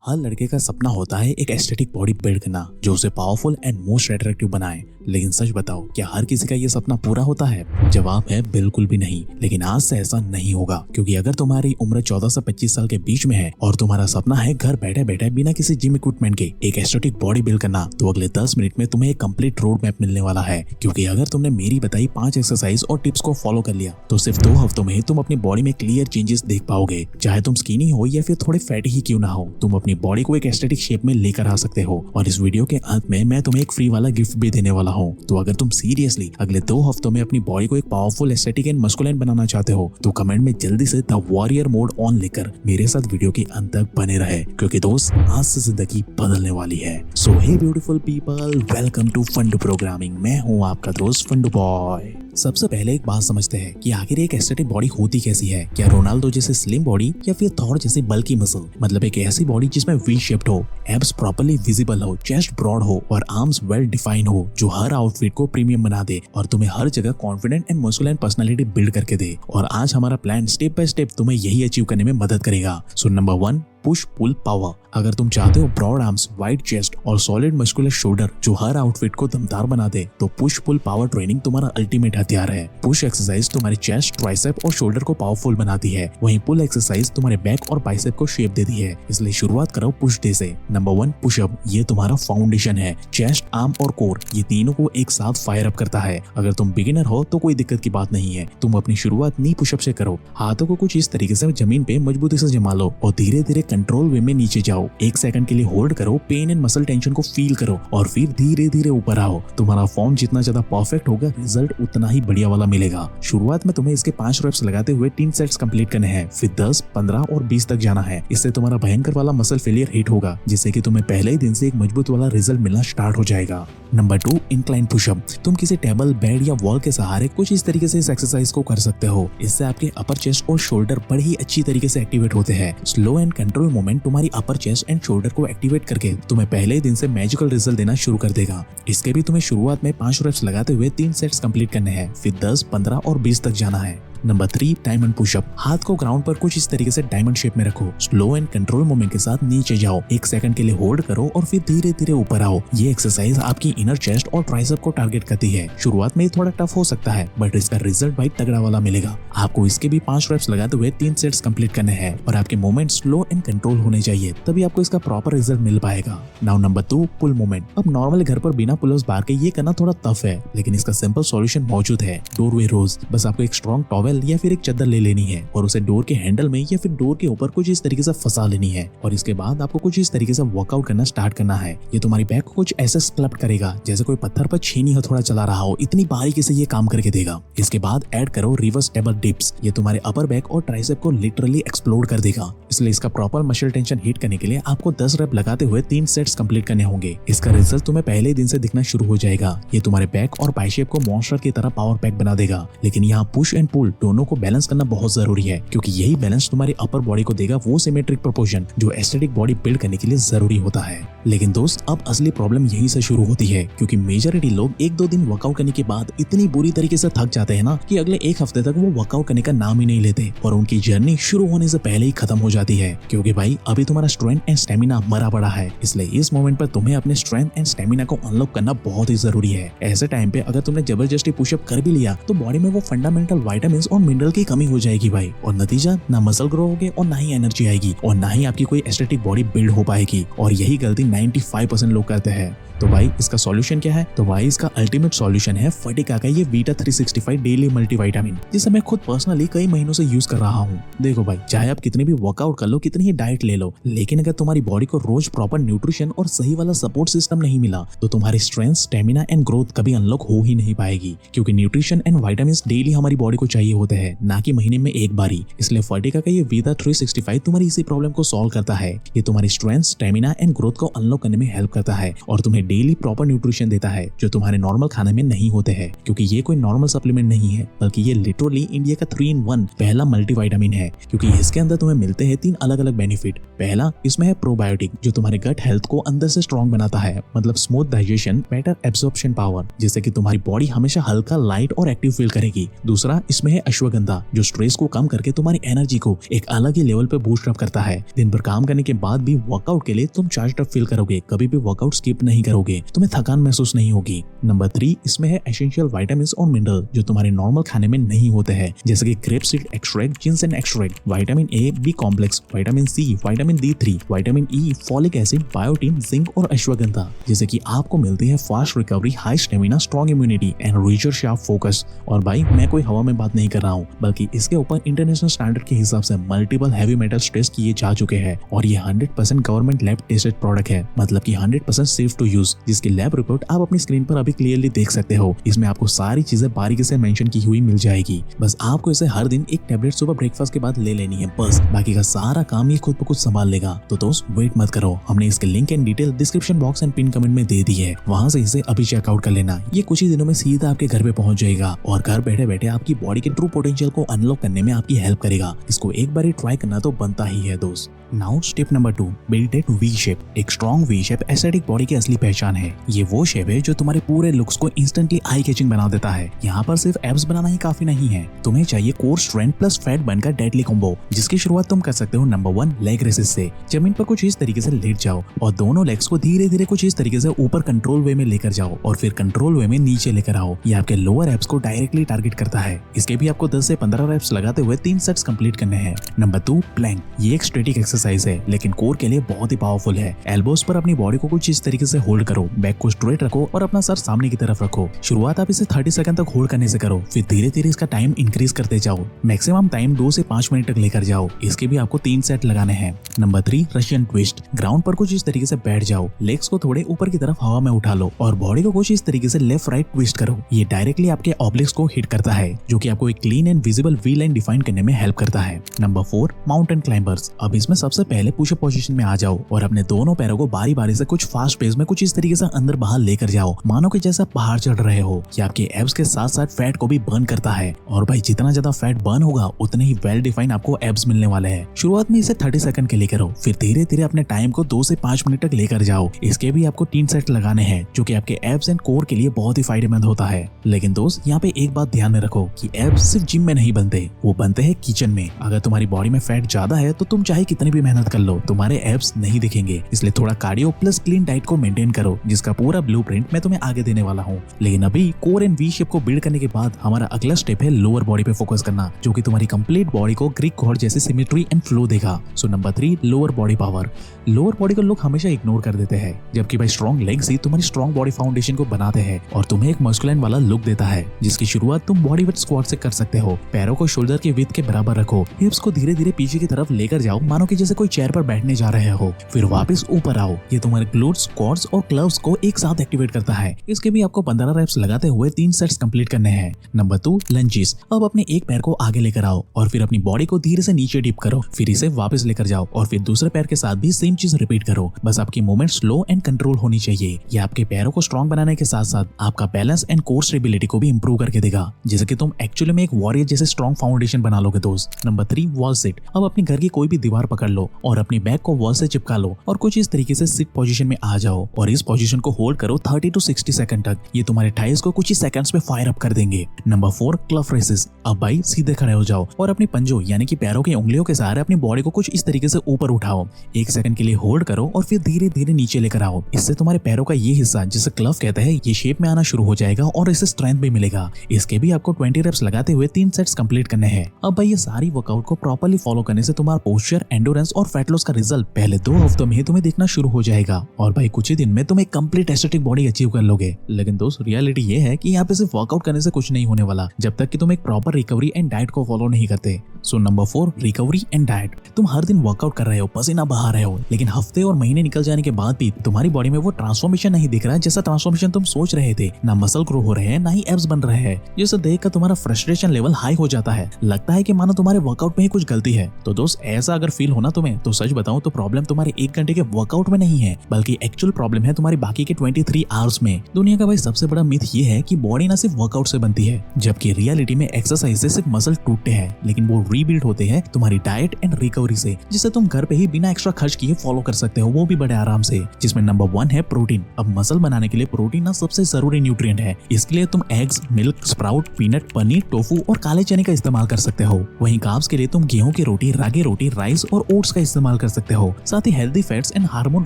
हर लड़के का सपना होता है एक एस्थेटिक बॉडी बिल्ड करना जो उसे पावरफुल एंड मोस्ट अट्रैक्टिव बनाए। लेकिन सच बताओ, क्या हर किसी का ये सपना पूरा होता है? जवाब है बिल्कुल भी नहीं। लेकिन आज से ऐसा नहीं होगा, क्योंकि अगर तुम्हारी उम्र 14 से 25 साल के बीच में है और तुम्हारा सपना है घर बैठे बैठे बिना किसी जिम इक्विपमेंट के एक एस्थेटिक बॉडी बिल्ड करना, तो अगले 10 मिनट में तुम्हें एक कंप्लीट रोड मैप मिलने वाला है। क्योंकि अगर तुमने मेरी बताई 5 एक्सरसाइज और टिप्स को फॉलो कर लिया तो सिर्फ 2 हफ्तों में ही तुम अपनी बॉडी में क्लियर चेंजेस देख पाओगे। चाहे तुम स्किनी हो या फिर थोड़े फैटी ही क्यों ना हो, तुम अपनी बॉडी को एक एस्थेटिक शेप में लेकर आ सकते हो। और इस वीडियो के अंत में मैं तुम्हें एक फ्री वाला गिफ्ट भी देने वाला हूँ। तो अगर तुम सीरियसली अगले 2 हफ्तों में अपनी बॉडी को एक पावरफुल एस्थेटिक एंड मस्कुलाइन बनाना चाहते हो तो कमेंट में जल्दी से द वॉरियर मोड ऑन लिखकर मेरे साथ वीडियो के अंत तक बने रहे, क्योंकि दोस्त आज से जिंदगी बदलने वाली है। So hey beautiful people, welcome to Fundoo programming. मैं हूँ आपका दोस्त फंडू बॉय। सबसे पहले एक बात समझते हैं कि आखिर एक एस्थेटिक बॉडी होती कैसी है। क्या रोनाल्डो जैसे स्लिम बॉडी या फिर थॉर जैसे बल्की मसल, मतलब एक ऐसी बॉडी जिसमें वी शेप्ड हो, एब्स प्रॉपर्ली विजिबल हो, चेस्ट ब्रॉड हो और आर्म्स वेल डिफाइंड हो, जो हर आउटफिट को प्रीमियम बना दे और तुम्हें हर जगह confident and masculine personality build करके दे। और आज हमारा प्लान स्टेप बाय स्टेप तुम्हें यही अचीव करने में मदद करेगा। So number 1, push pull power. अगर तुम चाहते हो ब्रॉड आर्म्स, वाइड चेस्ट और सॉलिड मस्कुलर शोल्डर जो हर आउटफिट को दमदार बना दे, तो पुश पुल पावर ट्रेनिंग तुम्हारा अल्टीमेट हथियार है। पुश एक्सरसाइज तुम्हारे चेस्ट, ट्राइसेप और शोल्डर को पावरफुल बनाती है, वहीं पुल एक्सरसाइज तुम्हारे बैक और बाइसेप को शेप देती है। इसलिए शुरुआत करो पुश डे से। Number 1, pushup. ये तुम्हारा फाउंडेशन है। चेस्ट, आर्म और कोर ये तीनों को एक साथ फायर अप करता है। अगर तुम बिगिनर हो तो कोई दिक्कत की बात नहीं है, तुम अपनी शुरुआत नी पुशअप से करो। हाथों को कुछ इस तरीके से जमीन पे मजबूती से जमा लो और धीरे धीरे कंट्रोल वे में नीचे जाओ। 1 सेकंड के लिए होल्ड करो, पेन एंड मसल टेंशन को फील करो और फिर धीरे धीरे ऊपर आओ। तुम्हारा फॉर्म जितना ज्यादा परफेक्ट होगा, रिजल्ट उतना ही बढ़िया वाला मिलेगा। शुरुआत में तुम्हें इसके 5 रेप्स लगाते हुए 3 सेट्स कंप्लीट करने हैं, फिर 10, 15 और 20 तक जाना है। इससे तुम्हारा भयंकर वाला मसल फेलियर हिट होगा, जिससे कि तुम्हें पहले ही दिन से एक मजबूत वाला रिजल्ट मिलना स्टार्ट हो जाएगा। Number 2, incline pushup. तुम किसी टेबल, बेड या वॉल के सहारे कुछ इस तरीके से इस एक्सरसाइज को कर सकते हो। इससे आपके अपर चेस्ट और शोल्डर बड़ी ही अच्छी तरीके से एक्टिवेट होते हैं। स्लो एंड कंट्रोल मूवमेंट तुम्हारी अपर चेस्ट एंड शोल्डर को एक्टिवेट करके तुम्हें पहले ही दिन से मैजिकल रिजल्ट देना शुरू कर देगा। इसके भी तुम्हें शुरुआत में 5 रेप्स लगाते हुए 3 सेट्स कंप्लीट करने हैं, फिर 10, 15 और 20 तक जाना है। Number 3, diamond pushup. हाथ को ग्राउंड पर कुछ इस तरीके से डायमंड शेप में रखो। स्लो एंड कंट्रोल मूवमेंट के साथ नीचे जाओ, 1 सेकंड के लिए होल्ड करो और फिर धीरे धीरे ऊपर आओ। ये एक्सरसाइज आपकी इनर चेस्ट और ट्राइसेप को टारगेट करती है। शुरुआत में ये थोड़ा टफ हो सकता है, बट इसका रिजल्ट भाई तगड़ा वाला मिलेगा। आपको इसके भी 5 रेप्स लगाते हुए 3 सेट्स कंप्लीट करने हैं और आपके मूवमेंट स्लो एंड कंट्रोल होने चाहिए, तभी आपको इसका प्रॉपर रिजल्ट मिल पाएगा। नाउ नंबर 2, पुल मूवमेंट। अब नॉर्मली घर पर बिना पुलअप्स बार के ये करना थोड़ा टफ है, लेकिन इसका सिंपल सॉल्यूशन मौजूद है। डोरवे रोज। बस आपको एक स्ट्रॉन्ग टॉवेल या फिर एक चादर ले लेनी है और उसे डोर के हैंडल में या फिर डोर के ऊपर कुछ इस तरीके से फंसा लेनी है और इसके बाद आपको कुछ इस तरीके से वर्कआउट करना स्टार्ट करना है। ये तुम्हारी बैक को कुछ ऐसे स्क्लप्ट करेगा जैसे कोई पत्थर पर छेनी हथौड़ा चला रहा हो, इतनी बारीकी से ये काम करके देगा। इसके बाद ऐड करो रिवर्स टेबल डिप्स। ये तुम्हारे अपर बैक और ट्राइसेप को लिटरली एक्सप्लोड कर देगा। इसलिए इसका प्रॉपर मसल टेंशन हिट करने के लिए आपको 10 रेप लगाते हुए 3 सेट्स कंप्लीट करने होंगे। इसका रिजल्ट तुम्हें पहले दिन से दिखना शुरू हो जाएगा। ये तुम्हारे बैक और बाइसेप को मॉन्स्टर की तरह पावर पैक बना देगा। लेकिन यहाँ पुश एंड पुल दोनों को बैलेंस करना बहुत जरूरी है, क्योंकि यही बैलेंस तुम्हारी अपर बॉडी को देगा वो सिमेट्रिक प्रोपोर्शन जो एस्थेटिक बॉडी बिल्ड करने के लिए जरूरी होता है। लेकिन दोस्त, अब असली प्रॉब्लम यहीं से शुरू होती है, क्योंकि मेजॉरिटी लोग 1-2 दिन वर्कआउट करने के बाद इतनी बुरी तरीके से थक जाते हैं ना कि अगले 1 हफ्ते तक वो वर्कआउट करने का नाम ही नहीं लेते और उनकी जर्नी शुरू होने से पहले ही खत्म हो जाती है। क्योंकि भाई अभी तुम्हारा स्ट्रेंथ एंड स्टेमिना मरा पड़ा है, इसलिए इस मोमेंट पर तुम्हें अपने स्ट्रेंथ एंड स्टेमिना को अनलॉक करना बहुत ही जरूरी है। ऐसे टाइम पे अगर तुमने जबरदस्ती पुशअप कर भी लिया तो बॉडी में वो फंडामेंटल विटामिन और मिनरल की कमी हो जाएगी भाई, और नतीजा ना मसल ग्रो होगे और ना ही एनर्जी आएगी और ना ही आपकी कोई एस्थेटिक बॉडी बिल्ड हो पाएगी। और यही गलती 95% लोग करते हैं। तो भाई इसका सॉल्यूशन क्या है? तो भाई इसका अल्टीमेट सॉल्यूशन है फटिका का ये वीटा 365 डेली मल्टीविटामिन, जिसे मैं खुद पर्सनली कई महीनों से यूज कर रहा हूँ। देखो भाई, चाहे आप कितनी भी वर्कआउट कर लो, कितनी ही डाइट ले लो, लेकिन अगर तुम्हारी बॉडी को रोज प्रॉपर न्यूट्रिशन और सही वाला सपोर्ट सिस्टम नहीं मिला तो तुम्हारी स्ट्रेंथ, स्टेमिना एंड ग्रोथ कभी अनलॉक हो ही नहीं पाएगी। क्योंकि न्यूट्रिशन एंड विटामिन डेली हमारी बॉडी को चाहिए होते हैं, ना कि महीने में एक बारी। इसलिए फटिका का ये वीटा 365 तुम्हारी इसी प्रॉब्लम को सॉल्व करता है। ये तुम्हारी स्ट्रेंथ, स्टेमिना एंड ग्रोथ को अनलॉक करने में हेल्प करता है और तुम्हें डेली प्रॉपर न्यूट्रिशन देता है जो तुम्हारे नॉर्मल खाने में नहीं होते हैं। क्योंकि ये कोई नॉर्मल सप्लीमेंट नहीं है, बल्कि ये लिटरली इंडिया का 3-in-1 पहला मल्टीविटामिन है। क्योंकि इसके अंदर तुम्हें मिलते हैं 3 अलग अलग बेनिफिट। पहला, इसमें है प्रोबायोटिक जो तुम्हारे गट हेल्थ को अंदर से स्ट्रॉन्ग बनाता है, मतलब smooth digestion, better absorption power, जिससे कि तुम्हारी बॉडी हमेशा हल्का, लाइट और एक्टिव फील करेगी। दूसरा, इसमें है अश्वगंधा, जो स्ट्रेस को कम करके तुम्हारी एनर्जी को एक अलग ही लेवल पे बूस्ट अप करता है। दिन भर काम करने के बाद भी वर्कआउट के लिए तुम चार्ज अप फील करोगे, कभी भी वर्कआउट स्किप नहीं करोगे, तुम्हें थकान महसूस नहीं होगी। नंबर 3, इसमें है एसेंशियल विटामिन और मिनरल जो तुम्हारे नॉर्मल खाने में नहीं होते हैं, जैसे कि grape seed extract, ginseng extract, vitamin A, B complex, vitamin C, vitamin D3, vitamin E, folic acid, biotin, zinc और अश्वगंधा, जैसे कि आपको मिलती है fast recovery, high stamina, strong immunity and richer sharp focus. और भाई मैं कोई हवा में बात नहीं कर रहा हूँ, बल्कि इसके ऊपर इंटरनेशनल स्टैंडर्ड के हिसाब से मल्टीपल हैवी मेटल्स टेस्ट किए जा चुके हैं और ये 100% गवर्नमेंट लैब टेस्टेड प्रोडक्ट है, मतलब कि 100% सेफ टू यूज, जिसकी लैब रिपोर्ट आप अपनी स्क्रीन पर अभी क्लियरली देख सकते हो। इसमें आपको सारी चीजें बारीकी से मेंशन की हुई मिल जाएगी। बस आपको इसे हर दिन एक टैबलेट सुबह ब्रेकफास्ट के बाद ले लेनी है, बस बाकी का सारा काम ये खुद ब खुद संभाल लेगा। तो दोस्त वेट मत करो, हमने इसके link and detail description box and pin comment में दे दी है, वहां से इसे अभी चेकआउट कर लेना। ये कुछ ही दिनों में सीधा आपके घर पे पहुंच जाएगा और घर बैठे बैठे आपकी बॉडी के ट्रू पोटेंशियल को अनलॉक करने में आपकी हेल्प करेगा। इसको एक बार ट्राई करना तो बनता ही है दोस्त। Now step number 2, build it V shape. एक strong V shape aesthetic body की असली पहचान है। ये वो शेप है जो तुम्हारे पूरे लुक्स को इंस्टेंटली आई कैचिंग बना देता है। यहाँ पर सिर्फ एब्स बनाना ही काफी नहीं है, तुम्हें चाहिए कोर स्ट्रेंथ प्लस फैट बनकर डेडली कॉम्बो, जिसकी शुरुआत तुम कर सकते हो नंबर 1 लेग रेसेस से। जमीन पर कुछ इस तरीके से लेट जाओ और दोनों लेग्स को धीरे धीरे कुछ इस तरीके से ऊपर कंट्रोल वे में लेकर जाओ और फिर कंट्रोल वे में नीचे लेकर आओ। ये आपके लोअर एब्स को डायरेक्टली टारगेट करता है। इसके भी आपको 10 से 15 रेप्स लगाते हुए 3 सेट्स कंप्लीट करने हैं। Number 2 plank. ये एक स्टैटिक एक्सरसाइज है लेकिन कोर के लिए बहुत ही पावरफुल है। एल्बोस पर अपनी बॉडी को कुछ इस तरीके से होल्ड करो, बैक को स्ट्रेट रखो और अपना सर सामने की तरफ रखो। शुरुआत आप इसे 30 सेकंड तक होल्ड करने से करो, फिर धीरे धीरे इसका टाइम इंक्रीज करते जाओ। मैक्सिमम टाइम 2 से 5 मिनट तक लेकर जाओ। इसके भी आपको 3 सेट लगाने हैं। Number 3 Russian twist. ग्राउंड पर कुछ इस तरीके से बैठ जाओ, लेग्स को थोड़े ऊपर की तरफ हवा में उठा लो और बॉडी को कुछ इस तरीके से लेफ्ट राइट ट्विस्ट करो। ये डायरेक्टली आपके ऑब्लिक्स को हिट करता है, जो कि आपको एक clean and visible V line define करने में हेल्प करता है। Number 4 mountain climbers. अब इसमें सबसे पहले पुशअप पोजीशन में आ जाओ और अपने दोनों पैरों को बारी बारी से कुछ फास्ट पेस में कुछ इस तरीके से अंदर बाहर लेकर जाओ, मानो कि जैसा पहाड़ चढ़ रहे हो। ये आपके एब्स के साथ साथ फैट को भी बर्न करता है और भाई जितना ज्यादा फैट बर्न होगा उतने ही वेल डिफाइन आपको एब्स मिलने वाले हैं। शुरुआत में इसे 30 सेकंड के लिए करो, फिर धीरे धीरे अपने टाइम को 2 से 5 मिनट तक लेकर जाओ। इसके भी आपको 3 सेट लगाने हैं, जो कि आपके एब्स एंड कोर के लिए बहुत ही फायदेमंद होता है। लेकिन दोस्त यहाँ पे एक बात ध्यान में रखो कि एब्स सिर्फ जिम में नहीं बनते, वो बनते हैं किचन में। अगर तुम्हारी बॉडी में फैट ज्यादा है तो तुम चाहे कितनी भी मेहनत कर लो, तुम्हारे एब्स नहीं दिखेंगे। इसलिए थोड़ा कार्डियो प्लस क्लीन डाइट को मेंटेन करो, जिसका पूरा ब्लूप्रिंट मैं तुम्हें आगे देने वाला हूँ। लेकिन अभी कोर एंड वी शेप को बिल्ड करने के बाद हमारा अगला स्टेप है लोअर बॉडी पे फोकस करना, जो कि तुम्हारी कंप्लीट बॉडी को ग्रीक गॉड जैसी सिमेट्री एंड फ्लो देगा। So number 3 lower body power. Lower body को लोग हमेशा इग्नोर कर देते हैं, जबकि भाई स्ट्रॉन्ग लेग्स ही तुम्हारी स्ट्रॉन्ग बॉडी फाउंडेशन को बनाते हैं और तुम्हें एक मस्कुलाइन वाला लुक देता है, जिसकी शुरुआत तुम बॉडी वेट स्क्वाट से कर सकते हो। पैरों को शोल्डर के विड्थ के बराबर रखो, हिप्स को धीरे धीरे पीछे की तरफ लेकर जाओ, मानो कि जैसे कोई चेयर पर बैठने जा रहे हो, फिर वापस ऊपर आओ। ये तुम्हारे ग्लूट्स, क्वाड्स और क्लव्स को एक साथ एक्टिवेट करता है। इसके भी आपको 15 रेप्स लगाते हुए 3 सेट्स कंप्लीट करने हैं। Number 2 lunges. अब अपने एक पैर को आगे लेकर आओ और फिर अपनी बॉडी को धीरे से नीचे डिप करो, फिर इसे वापस लेकर जाओ और फिर दूसरे पैर के साथ भी सेम चीज रिपीट करो। बस आपकी मूवमेंट स्लो एंड कंट्रोल होनी चाहिए। ये आपके पैरों को स्ट्रॉन्ग बनाने के साथ साथ आपका बैलेंस एंड कोर स्टेबिलिटी को भी इंप्रूव करके देगा, जैसे कि तुम एक्चुअली में एक वॉरियर जैसे स्ट्रॉन्ग फाउंडेशन बना लोगे दोस्त। Number 3 wall sit. अब अपने घर की कोई भी दीवार पकड़ लो और अपनी बैक को वॉल से चिपका लो और कुछ इस तरीके से सिट पोजीशन में आ जाओ और इस पोजीशन को होल्ड करो 30 to 60 सेकंड तक। ये तुम्हारे थाइस को कुछ ही सेकंड्स में फायर अप कर देंगे। Number 4 calf raises. अब भाई सीधे खड़े हो जाओ और अपनी पंजों यानी कि पैरों की उंगलियों के सहारे अपनी बॉडी को कुछ इस तरीके से ऊपर उठाओ। 1 सेकंड के लिए होल्ड करो और फिर धीरे धीरे नीचे लेकर आओ। इससे तुम्हारे पैरों का ये हिस्सा जिसे क्लफ कहते हैं ये शेप में आना शुरू हो जाएगा और इससे स्ट्रेंथ भी मिलेगा। इसके भी आपको 20 रेप्स लगाते हुए 3 सेट्स कंप्लीट करने हैं। अब भाई ये सारी वर्कआउट को प्रॉपर्ली फॉलो करने से तुम्हारा पोस्चर, एंडोरेंस और फैट लॉस का रिजल्ट पहले 2 हफ्तों में ही तुम्हें दिखना शुरू हो जाएगा और भाई कुछ ही दिन में तुम एक कंप्लीट एस्थेटिक बॉडी अचीव कर लोगे। लेकिन दोस्त रियलिटी ये है कि यहाँ पे सिर्फ वर्कआउट करने से कुछ नहीं होने वाला, जब तक कि तुम एक प्रॉपर रिकवरी एंड डाइट को फॉलो नहीं करते। So number 4 recovery and diet. तुम हर दिन वर्कआउट कर रहे हो, पसीना बहा रहे हो, लेकिन हफ्ते और महीने निकल जाने के बाद भी तुम्हारी बॉडी में वो ट्रांसफॉर्मेशन नहीं दिख रहा जैसा ट्रांसफॉर्मेशन तुम सोच रहे थे। ना मसल ग्रो हो रहे हैं, ना ही एब्स बन रहे हैं। जिसे देखकर तुम्हारा फ्रस्ट्रेशन लेवल हाई हो जाता है, लगता है कि मानो तुम्हारे वर्कआउट में ही कुछ गलती है। तो दोस्त ऐसा अगर फील होना तुम्हें, तो सच बताऊं तो प्रॉब्लम तुम्हारे 1 घंटे के वर्कआउट में नहीं है, बल्कि एक्चुअल प्रॉब्लम है तुम्हारी बाकी के 23 आवर्स में। दुनिया का भाई सबसे बड़ा मिथ ये है कि बॉडी ना सिर्फ वर्कआउट से बनती है, जबकि रियलिटी में एक्सरसाइज से सिर्फ मसल टूटते हैं, लेकिन वो रीबिल्ड होते हैं तुम्हारी डाइट एंड रिकवरी से, जिसे तुम घर पे ही बिना एक्स्ट्रा खर्च किए फॉलो कर सकते हो, वो भी बड़े आराम से। जिसमें नंबर 1 है प्रोटीन। अब मसल बनाने के लिए प्रोटीन ना सबसे जरूरी न्यूट्रिएंट है। इसके लिए तुम eggs, milk, sprout, peanut, paneer, tofu tofu और काले चने का इस्तेमाल कर सकते हो। वहीं कार्ब्स के लिए तुम गेहूं की रोटी, रागी रोटी, राइस और ओट्स का इस्तेमाल कर सकते हो। साथ ही healthy fats and hormone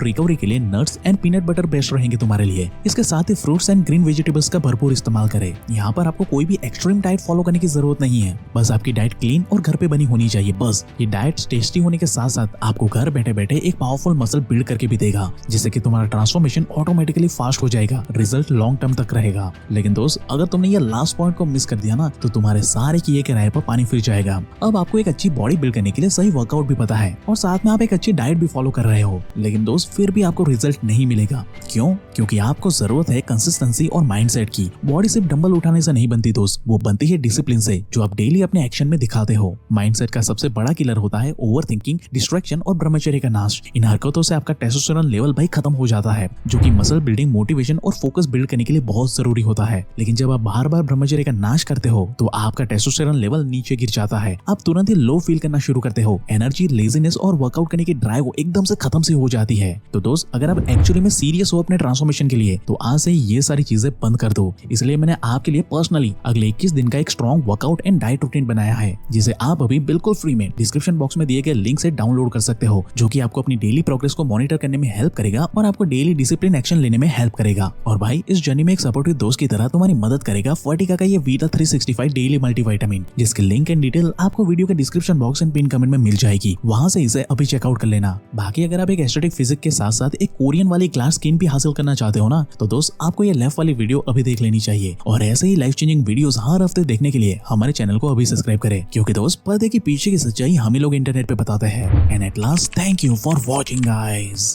recovery के लिए nuts and peanut butter best रहेंगे तुम्हारे लिए। इसके साथ ही फ्रूट्स एंड ग्रीन वेजिटेबल्स का भरपूर इस्तेमाल करें। यहाँ पर आपको कोई भी एक्सट्रीम डाइट फॉलो करने की जरूरत नहीं है, बस आपकी डाइट क्लीन और घर पे बनी होनी चाहिए। बस ये डाइट टेस्टी होने के साथ साथ आपको घर बैठे बैठे एक पावरफुल मसल बिल्ड करके भी देगा, जिससे कि तुम्हारा ट्रांसफॉर्मेशन ऑटोमेटिकली फास्ट हो जाएगा, रिजल्ट लॉन्ग टर्म तक रहेगा। लेकिन दोस्त, अगर तुमने ये लास्ट पॉइंट को मिस कर दिया ना, तो तुम्हारे सारे किए के राय पर पानी फिर जाएगा। अब आपको एक अच्छी बॉडी बिल्ड करने के लिए सही वर्कआउट भी पता है और साथ में आप एक अच्छी डाइट भी फॉलो कर रहे हो, लेकिन दोस्त फिर भी आपको रिजल्ट नहीं मिलेगा। क्यों? क्योंकि आपको जरूरत है कंसिस्टेंसी और माइंडसेट की। बॉडी सिर्फ डंबल उठाने से नहीं बनती दोस्त, वो बनती है डिसिप्लिन से, जो आप डेली अपने एक्शन में दिखाते हो। माइंडसेट का सबसे बड़ा किलर होता है ओवरथिंकिंग, डिस्ट्रैक्शन और ब्रह्मचर्य का नाश। इन हरकतों से आपका टेस्टोस्टेरोन लेवल भाई खत्म हो जाता है, जो कि मसल बिल्डिंग, मोटिवेशन और फोकस बिल्ड करने के लिए बहुत जरूरी होता है। लेकिन जब आप बार बार ब्रह्मचर्य का नाश करते हो तो आपका टेस्टोस्टेरोन लेवल नीचे गिर जाता है। आप तुरंत ही लो फील करना शुरू करते हो। एनर्जी, लेजीनेस और वर्कआउट करने की ड्राइव एकदम से खत्म से हो जाती है। तो दोस्त, अगर आप एक्चुअली में सीरियस हो अपने ट्रांसफॉर्मेशन के लिए, तो आज से ये सारी चीजें बंद कर दो। इसलिए मैंने आपके लिए पर्सनली अगले 21 दिन का एक strong workout and diet routine बनाया है, जिसे आप अभी बिल्कुल फ्री में डिस्क्रिप्शन बॉक्स में दिए गए लिंक से डाउनलोड कर सकते हो, जो कि आपको अपनी डेली प्रोग्रेस को मॉनिटर करने में हेल्प करेगा और आपको डेली डिसिप्लिन एक्शन लेने में हेल्प करेगा। और भाई, इस जर्नी में एक सपोर्टिव दोस्त की तरह तुम्हारी मदद करेगा फर्टिका का ये वीटा 365 डेली मल्टीविटामिन, जिसके लिंक एंड डिटेल आपको वीडियो के description box and pin comment में मिल जाएगी। वहां से इसे अभी चेकआउट कर लेना। बाकी अगर आप एक एस्थेटिक फिजिक के साथ साथ एक कोरियन वाली क्लास स्किन भी हासिल करना चाहते हो ना, तो दोस्त आपको ये लेफ्ट वाली वीडियो अभी देख लेनी चाहिए। और ऐसे ही लाइफ चेंजिंग वीडियोस हर हफ्ते देखने के लिए हमारे चैनल को अभी सब्सक्राइब करें, क्योंकि दोस्त पर्दे के पीछे की सच्चाई हम ही लोग इंटरनेट पे बताते हैं। And at last, thank you for watching guys.